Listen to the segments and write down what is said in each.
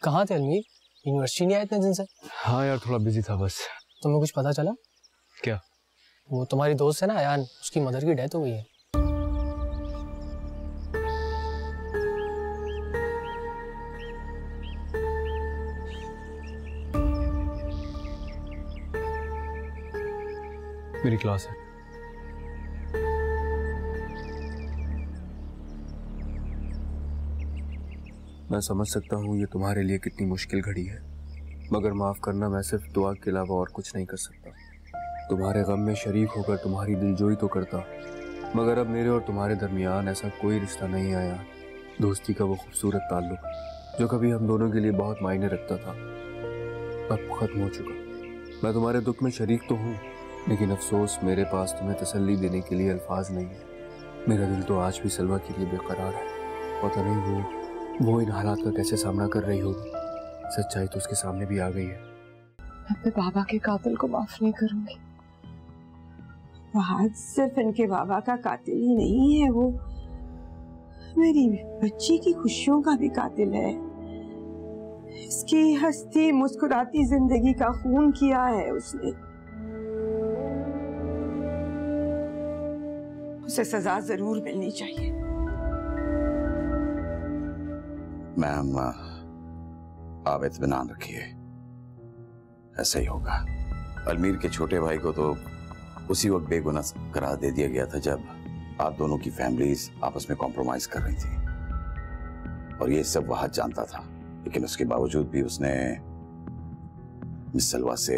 कहाँ थे अलमीर? यूनिवर्सिटी नहीं आए इतने दिन से? हाँ यार थोड़ा बिजी था बस। तुम्हें कुछ पता चला? क्या? वो तुम्हारी दोस्त है ना अयान, उसकी मदर की डेथ हो गई है। मेरी क्लास है। मैं समझ सकता हूँ ये तुम्हारे लिए कितनी मुश्किल घड़ी है, मगर माफ करना, मैं सिर्फ दुआ के अलावा और कुछ नहीं कर सकता। तुम्हारे गम में शरीक होकर तुम्हारी दिलजोई तो करता, मगर अब मेरे और तुम्हारे दरमियान ऐसा कोई रिश्ता नहीं आया। दोस्ती का वो खूबसूरत ताल्लुक जो कभी हम दोनों के लिए बहुत मायने रखता था, अब खत्म हो चुका। मैं तुम्हारे दुख में शरीक तो हूँ, लेकिन अफसोस मेरे पास तुम्हें तसल्ली देने के लिए अल्फाज नहीं है। मेरा दिल तो आज भी सलवा के लिए बेकरार है। पता नहीं वो इन हालात का कैसे सामना कर रही होगी। सच्चाई तो उसके सामने भी आ गई है। अपने बाबा के कातिल को माफ नहीं करूंगी। वहाद सिर्फ इनके बाबा का कातिल ही नहीं है, वो मेरी बच्ची की खुशियों का भी कातिल है। इसकी हंसती मुस्कुराती जिंदगी का खून किया है उसने। उसे सजा जरूर मिलनी चाहिए। मैम आप इत्मीनान रखिए, ऐसा ही होगा। अलमीर के छोटे भाई को तो उसी वक्त बेगुनाह करार दे दिया गया था जब आप दोनों की फैमिलीज आपस में कॉम्प्रोमाइज कर रही थी, और ये सब वहाद जानता था, लेकिन उसके बावजूद भी उसने मिस सलवा से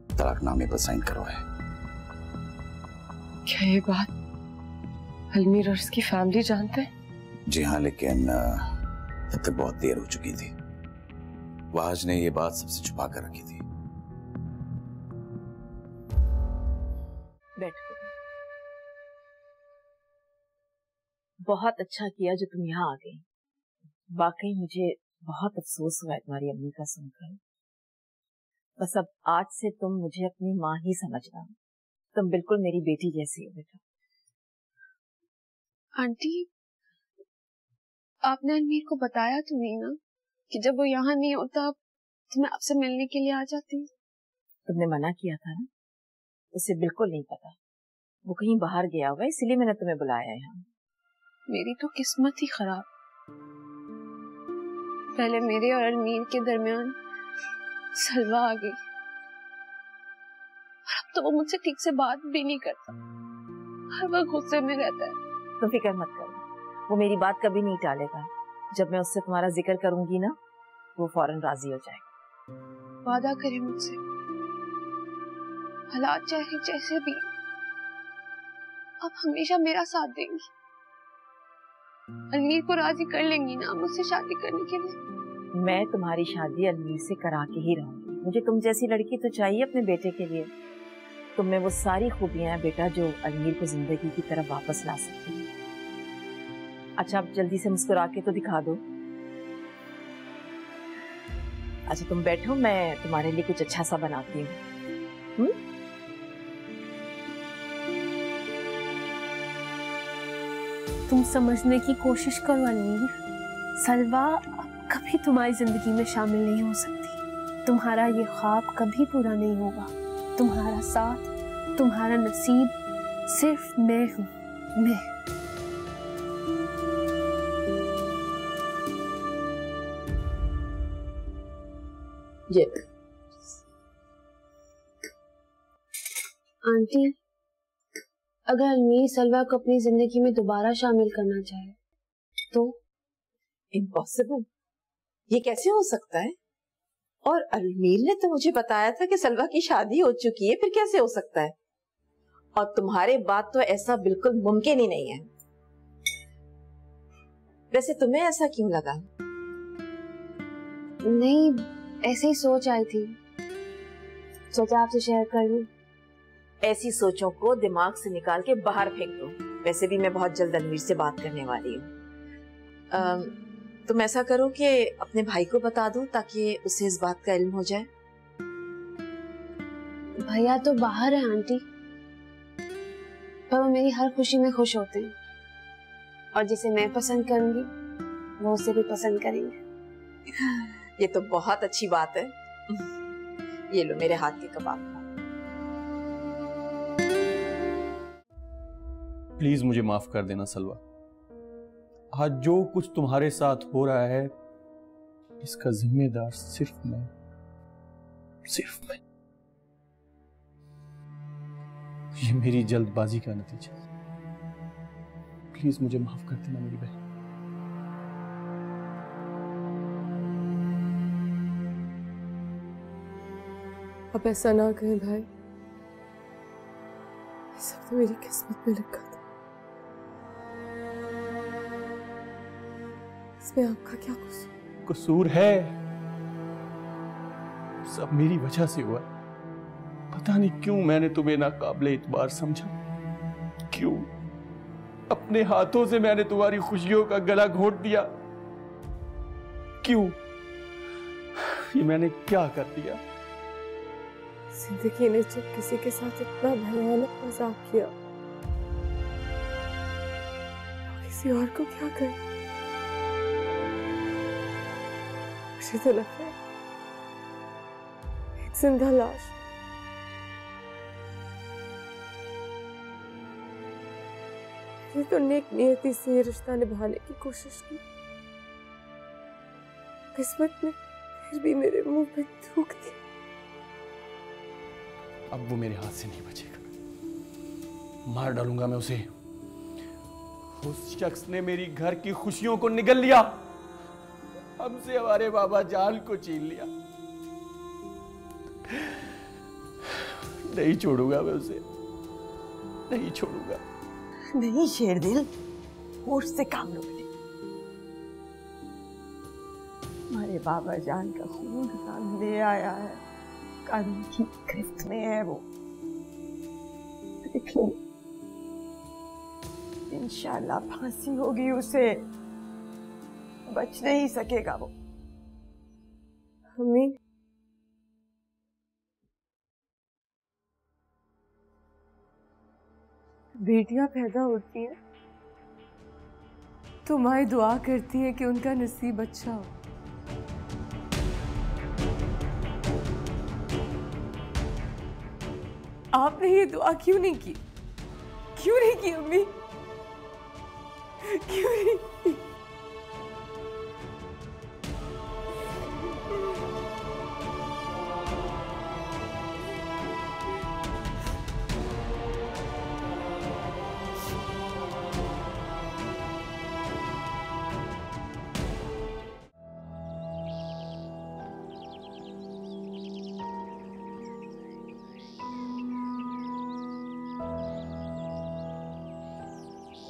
तलाकनामे पर साइन करवाए। क्या ये बात अलमीर और उसकी फैमिली जानते हैं? जी हाँ, लेकिन तब तक बहुत देर हो चुकी थी। वहाज ने ये बात सबसे छुपा कर रखी थी। बैठो। बहुत अच्छा किया जो तुम यहाँ आ गई। वाकई मुझे बहुत अफसोस हुआ है तुम्हारी अम्मी का सुनकर। बस अब आज से तुम मुझे अपनी माँ ही समझना। तुम बिल्कुल मेरी बेटी जैसी हो बेटा। आंटी, आपने अलमीर को बताया तो नहीं ना कि जब वो यहाँ नहीं होता तो मैं आपसे मिलने के लिए आ जाती? तुमने मना किया था ना, उसे बिल्कुल नहीं पता। वो कहीं बाहर गया हुआ है, इसलिए मैंने तुम्हें बुलाया है यहाँ। मेरी तो किस्मत ही खराब। पहले मेरे और अलमीर के दरमियान सलवा आ गई, और अब तो वो मुझसे ठीक से बात भी नहीं करता, हर वक्त गुस्से में रहता है। तुम फिक्र मत करो, वो मेरी बात कभी नहीं टालेगा। जब मैं उससे तुम्हारा जिक्र करूंगी ना, वो फौरन राजी हो जाएगा। वादा करे मुझसे, हालात चाहे जैसे भी, आप हमेशा मेरा साथ देंगी। अलमीर को राजी कर लेंगी ना मुझसे शादी करने के लिए? मैं तुम्हारी शादी अलमीर से करा के ही रहूंगी। मुझे तुम जैसी लड़की तो चाहिए अपने बेटे के लिए। तुम में वो सारी खूबियां हैं बेटा जो अलमीर को जिंदगी की तरफ वापस ला सकती हैं। अच्छा, अब जल्दी से मुस्कुरा के तो दिखा दो। अच्छा तुम बैठो, मैं तुम्हारे लिए कुछ अच्छा सा बनाती हूँ। तुम समझने की कोशिश करो अलमीर, सलवा कभी तुम्हारी जिंदगी में शामिल नहीं हो सकती। तुम्हारा ये ख्वाब कभी पूरा नहीं होगा। तुम्हारा साथ, तुम्हारा नसीब सिर्फ मैं हूँ, मैं। आंटी, अगर अलमीर सलवा को अपनी जिंदगी में दोबारा शामिल करना चाहे तो? इम्पॉसिबल, ये कैसे हो सकता है? और अलमीर ने तो मुझे बताया था कि सलवा की शादी हो चुकी है, फिर कैसे हो सकता है? और तुम्हारे बात तो ऐसा बिल्कुल मुमकिन ही नहीं है। वैसे तुम्हें ऐसा क्यों लगा? नहीं, ऐसे ही सोच आई थी, सोचा आपसे शेयर कर लूं। ऐसी सोचों को दिमाग से निकाल के बाहर फेंक दो। वैसे भी मैं बहुत जल्द अलमीर से बात करने वाली हूँ। तुम ऐसा करो कि अपने भाई को बता दो ताकि उसे इस बात का इल्म हो जाए। भैया तो बाहर है आंटी, पर वो मेरी हर खुशी में खुश होते हैं, और जिसे मैं पसंद करूंगी वो उसे भी पसंद करेंगे। ये तो बहुत अच्छी बात है। ये लो मेरे हाथ के कबाब। प्लीज मुझे माफ कर देना सलवा। आज जो कुछ तुम्हारे साथ हो रहा है इसका जिम्मेदार सिर्फ मैं। ये मेरी जल्दबाजी का नतीजा। प्लीज मुझे माफ कर देना मेरी बहन। अब ऐसा ना कहें भाई, सब तो मेरी किस्मत में लिखा था। इसमें आपका क्या कसूर है? सब मेरी वजह से हुआ। पता नहीं क्यों मैंने तुम्हें नाकाबिले इत्बार समझा। क्यों अपने हाथों से मैंने तुम्हारी खुशियों का गला घोंट दिया? क्यों? ये मैंने क्या कर दिया? जिंदगी ने जब किसी के साथ इतना भयानक मजाक किया, किसी और को क्या करे? मुझे तो लगता है एक जिंदा लाश ये तो नेक नियति से ये रिश्ता निभाने की कोशिश की, किस्मत ने फिर भी मेरे मुंह पे थूक दी। अब वो मेरे हाथ से नहीं बचेगा। मार डालूंगा मैं उसे। उस शख्स ने मेरी घर की खुशियों को निगल लिया, हमसे हमारे बाबा जान को छीन लिया। नहीं छोड़ूंगा मैं उसे, नहीं छोड़ूंगा। नहीं शेरदिल, होश से काम लो बेटे। हमारे बाबा जान का खून सामने आया है, कानून की गिरफ्त में है वो। देख लो, इंशाल्लाह फांसी होगी उसे, बच नहीं सकेगा वो। अम्मी, बेटियां पैदा होती हैं तो माँ दुआ करती है कि उनका नसीब अच्छा हो। आपने ये दुआ क्यों नहीं की? क्यों नहीं की अम्मी? क्यों नहीं की?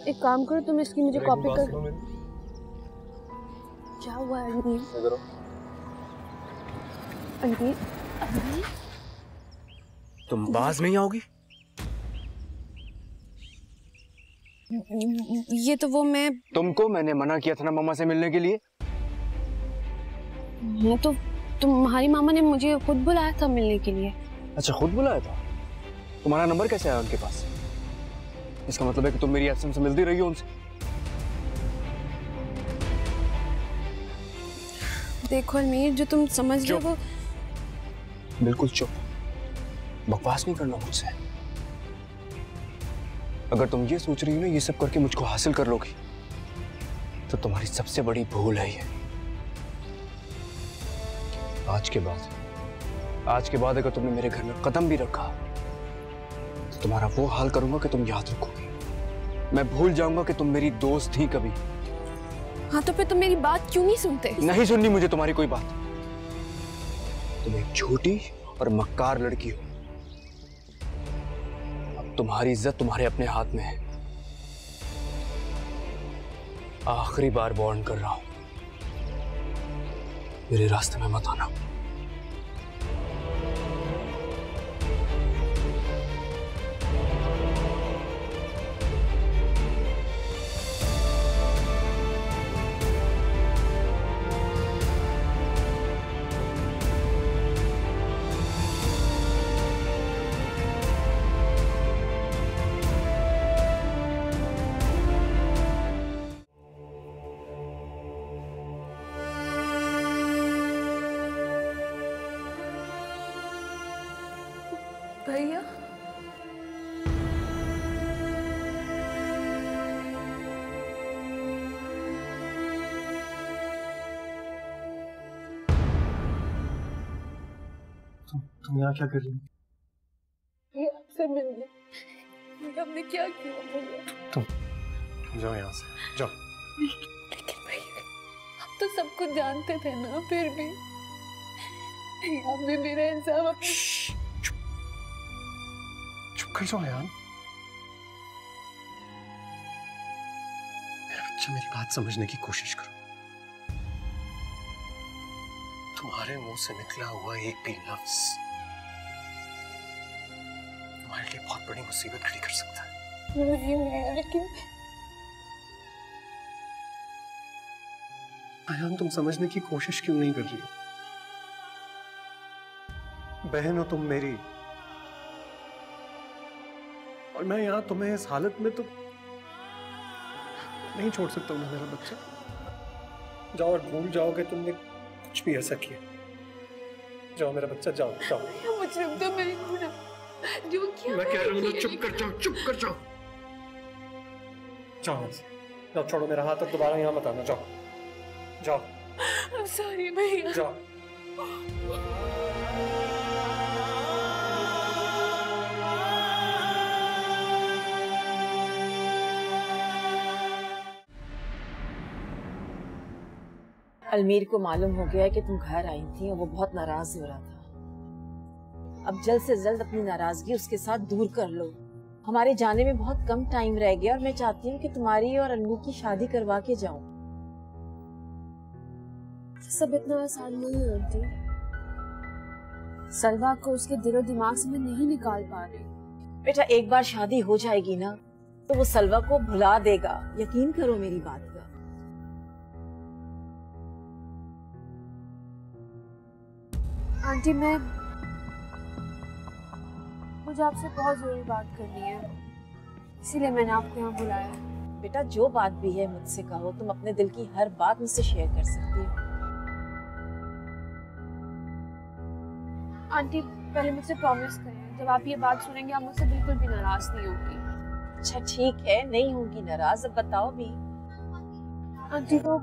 एक काम करो, तुम इसकी मुझे कॉपी कर। क्या हुआ अरनील? अरनील, तुम बाज नहीं आओगी? ये तो वो मैं तुमको मैंने मना किया था ना मामा से मिलने के लिए। तो तुम्हारी मामा ने मुझे खुद बुलाया था मिलने के लिए। अच्छा, खुद बुलाया था? तुम्हारा नंबर कैसे आया उनके पास? इसका मतलब है कि तुम मेरी एब्सेंस से मिलती रही हो उनसे। देखो अरमीर, जो तुम समझ रहे हो। बिल्कुल चुप, बकवास नहीं करना मुझसे। अगर तुम ये सोच रही हो ना ये सब करके मुझको हासिल कर लोगी, तो तुम्हारी सबसे बड़ी भूल है ये। आज के बाद अगर तुमने मेरे घर में कदम भी रखा तो तुम्हारा वो हाल करूंगा कि तुम याद रखोगे। मैं भूल जाऊंगा कि तुम मेरी दोस्त थी कभी। हाँ, तो फिर तुम मेरी बात क्यों नहीं सुनते? नहीं सुननी मुझे तुम्हारी कोई बात। तुम एक झूठी और मक्कार लड़की हो। अब तुम्हारी इज्जत तुम्हारे अपने हाथ में है। आखिरी बार वार्न कर रहा हूं, मेरे रास्ते में मत आना। भैया? तुम यहाँ क्या कर रही हो? ये आपसे मिलने हमने क्या किया भैया? तुम जाओ यहाँ से, जाओ। लेकिन भैया आप तो सब कुछ जानते थे ना, फिर भी आप भी मेरा इंसाफ चुप कर जाओ यार। मेरा बच्चा, मेरी बात समझने की कोशिश करो। तुम्हारे मुंह से निकला हुआ एक भी लफ्ज तुम्हारे लिए बहुत बड़ी मुसीबत खड़ी कर सकता है। नहीं भैया, लेकिन आयान, तुम समझने की कोशिश क्यों नहीं कर रही? बहन हो तुम मेरी, और मैं यहां तुम्हें इस हालत में तो नहीं छोड़ सकता हूं ना मेरा बच्चा। जाओ और भूल जाओ कि तुमने कुछ भी ऐसा किया। जाओ मेरा बच्चा, जाओ जाओ। मुझे तो मैं जो किया मैं कह रहा हूं ना, चुप कर जाओ, चुप कर जाओ। जाओ यहाँ से, जाओ, छोड़ो मेरा हाथ और दोबारा यहाँ मत आना। जाओ जाओ। सॉरी भैया। जाओ। अलमीर को मालूम हो गया है कि तुम घर आई थी और वो बहुत नाराज हो रहा था। अब जल्द से जल्द अपनी नाराजगी उसके साथ दूर कर लो। हमारे जाने में बहुत कम टाइम रह गया और मैं चाहती हूँ कि तुम्हारी और अलमीर की शादी करवा के जाऊं। सब इतना आसान नहीं होती। सलवा को उसके दिलो दिमाग से मैं नहीं निकाल पा रही। बेटा, एक बार शादी हो जाएगी ना तो वो सलवा को भुला देगा, यकीन करो मेरी बात का। आंटी, मुझे आपसे बहुत जरूरी बात करनी है, इसीलिए मैंने आपको यहाँ बुलाया। बेटा, जो बात भी है मुझसे कहो। तुम अपने दिल की हर बात मुझसे शेयर कर सकती हो। आंटी, पहले मुझसे प्रॉमिस करें, जब आप ये बात सुनेंगे आप मुझसे बिल्कुल भी नाराज नहीं होगी। अच्छा ठीक है, नहीं होंगी नाराज। अब बताओ भी। आंटी, वो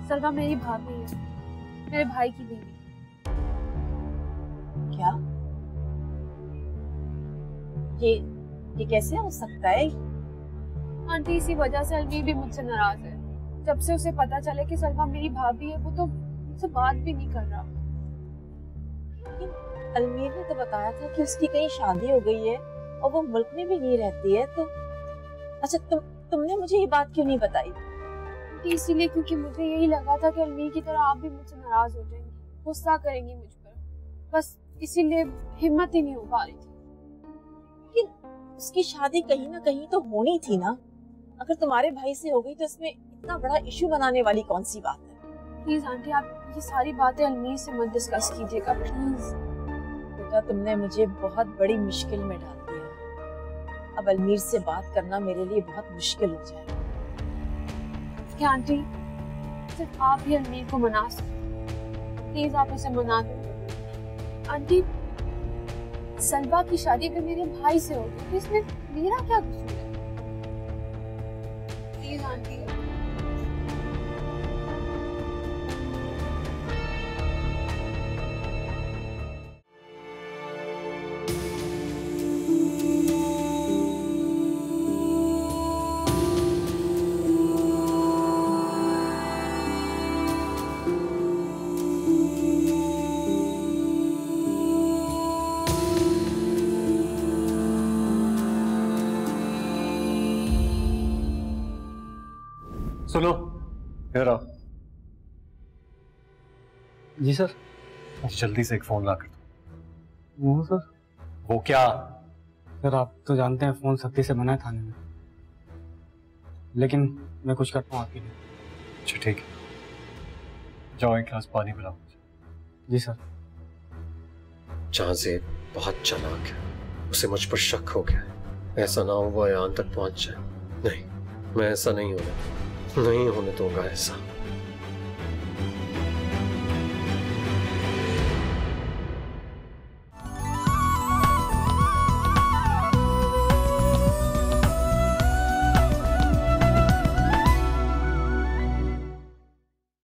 सलवा मेरी भाभी है, मेरे भाई की बीवी। क्या? ये कैसे हो सकता है? आंटी, इसी वजह से अलमीर भी मुझसे नाराज है। जब से उसे पता चले कि सलवा मेरी भाभी है, वो तो मुझसे बात भी नहीं कर रहा। अलमीर ने तो बताया था कि उसकी कहीं शादी हो गई है और वो मुल्क में भी नहीं रहती है। तो अच्छा, तुमने मुझे ये बात क्यों नहीं बताई? इसीलिए क्योंकि मुझे यही लगा था कि अलमीर की तरह आप भी मुझसे नाराज हो जाएंगी, गुस्सा करेंगी मुझ पर। बस इसीलिए हिम्मत ही नहीं हो पा रही थी। लेकिन उसकी शादी कहीं ना कहीं तो होनी थी ना। अगर तुम्हारे भाई से हो गई तो इसमें इतना बड़ा इशू बनाने वाली कौन सी बात है? प्लीज आंटी, आप ये सारी बातें अलमीर से मत डिस्कस कीजिएगा प्लीज। बेटा, तुमने मुझे बहुत बड़ी मुश्किल में डाल दिया। अब अलमीर से बात करना मेरे लिए बहुत मुश्किल हो जाएगा। क्या आंटी, सिर्फ आप ही अलमीर को मना सकते, प्लीज आप उसे मना दो। आंटी, सलवा की शादी अगर मेरे भाई से होगी तो इसमें मेरा क्या कसूर है? Please aunty. सुनो, इधर आओ। जी सर। जल्दी से एक फोन ला कर दो। वो सर? वो क्या? सर, आप तो जानते हैं फोन सख्ती से मना है थाने में, लेकिन मैं कुछ करता हूँ आपके लिए। अच्छा ठीक है, जाओ एक गिलास पानी पिलाओ। जी सर। जहाज़ेब बहुत चालाक है, उसे मुझ पर शक हो गया है। ऐसा ना हो वो अयान तक पहुंच जाए। नहीं, मैं ऐसा नहीं होने दूंगा ऐसा।